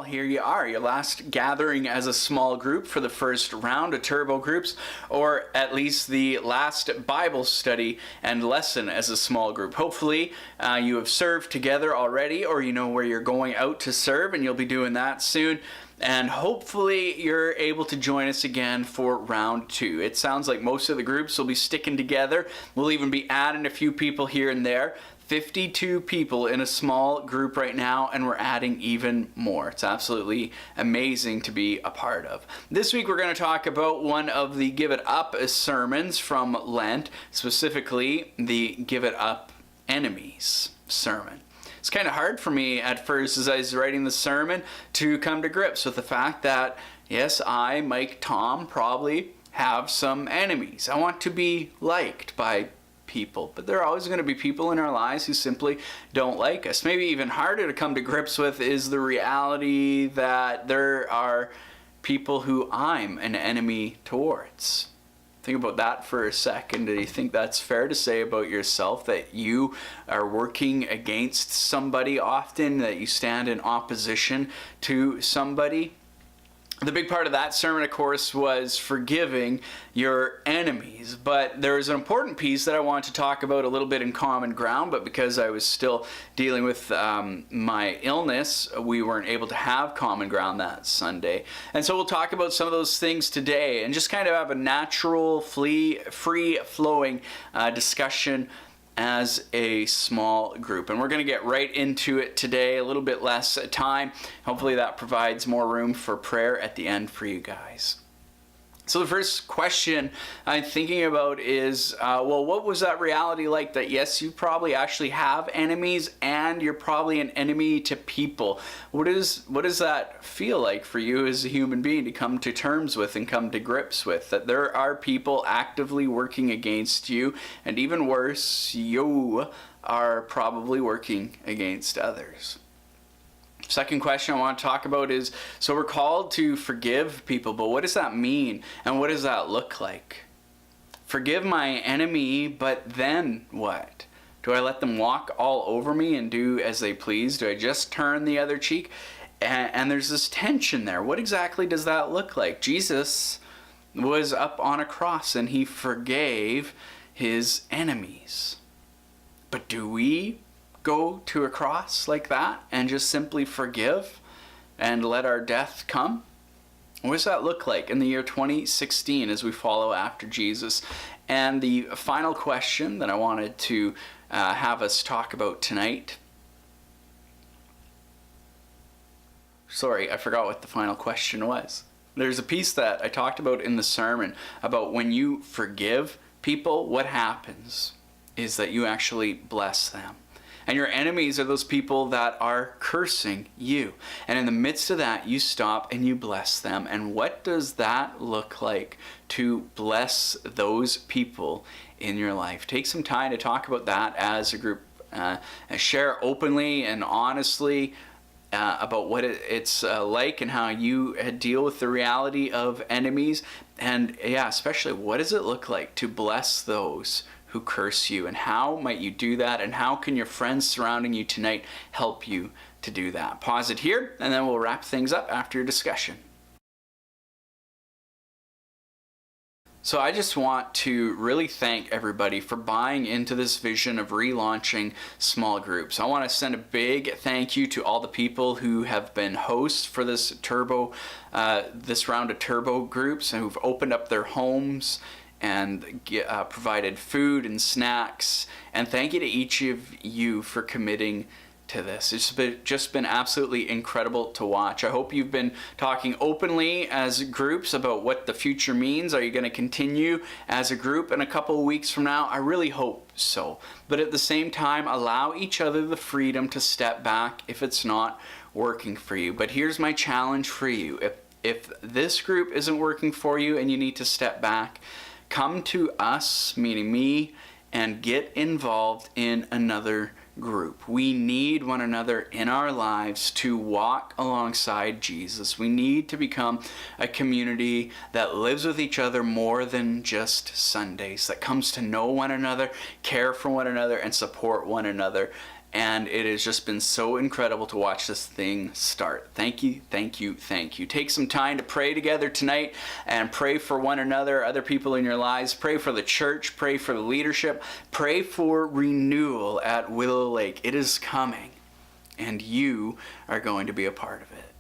Well, here you are, your last gathering as a small group for the first round of Turbo groups, or at least the last Bible study and lesson as a small group. Hopefully, you have served together already, or you know where you're going out to serve, and you'll be doing that soon. And hopefully you're able to join us again for round 2. It sounds like most of the groups will be sticking together. We'll even be adding a few people here and there. 52 people in a small group right now, and we're adding even more. It's absolutely amazing to be a part of. This week we're going to talk about one of the Give It Up sermons from Lent, specifically the Give It Up Enemies sermon. It's kind of hard for me at first as I was writing the sermon to come to grips with the fact that, yes, I, Mike, Tom, probably have some enemies. I want to be liked by people, but there are always going to be people in our lives who simply don't like us. Maybe even harder to come to grips with is the reality that there are people who I'm an enemy towards. Think about that for a second. Do you think that's fair to say about yourself, that you are working against somebody often, that you stand in opposition to somebody? The big part of that sermon, of course, was forgiving your enemies. But there is an important piece that I want to talk about a little bit in common ground, but because I was still dealing with my illness, we weren't able to have common ground that Sunday. And so we'll talk about some of those things today and just kind of have a natural, free-flowing discussion as a small group. And we're going to get right into it today, a little bit less time. Hopefully that provides more room for prayer at the end for you guys. So the first question I'm thinking about is, well, what was that reality like that, yes, you probably actually have enemies and you're probably an enemy to people? What does that feel like for you as a human being to come to terms with and come to grips with? That there are people actively working against you, and even worse, you are probably working against others. Second question I want to talk about is, so we're called to forgive people, but what does that mean and what does that look like? Forgive my enemy, but then what? Do I let them walk all over me and do as they please? Do I just turn the other cheek? And there's this tension there. What exactly does that look like? Jesus was up on a cross and he forgave his enemies. But do we go to a cross like that and just simply forgive and let our death come? What does that look like in the year 2016 as we follow after Jesus? And the final question that I wanted to have us talk about tonight. Sorry, I forgot what the final question was. There's a piece that I talked about in the sermon about when you forgive people, what happens is that you actually bless them. And your enemies are those people that are cursing you. And in the midst of that, you stop and you bless them. And what does that look like to bless those people in your life? Take some time to talk about that as a group. And share openly and honestly about what it's like and how you deal with the reality of enemies. And yeah, especially what does it look like to bless those who curse you, and how might you do that, and how can your friends surrounding you tonight help you to do that? Pause it here, and then we'll wrap things up after your discussion. So I just want to really thank everybody for buying into this vision of relaunching small groups. I want to send a big thank you to all the people who have been hosts for this round of Turbo groups and who've opened up their homes and provided food and snacks. And thank you to each of you for committing to this. It's just been absolutely incredible to watch. I hope you've been talking openly as groups about what the future means. Are you going to continue as a group in a couple of weeks from now? I really hope so. But at the same time, allow each other the freedom to step back if it's not working for you. But here's my challenge for you. If this group isn't working for you and you need to step back, come to us, meaning me, and get involved in another group. We need one another in our lives to walk alongside Jesus. We need to become a community that lives with each other more than just Sundays, that comes to know one another, care for one another, and support one another and it has just been so incredible to watch this thing start. Thank you, thank you, thank you. Take some time to pray together tonight and pray for one another, other people in your lives. Pray for the church, pray for the leadership, pray for renewal at Willow Lake. It is coming, and you are going to be a part of it.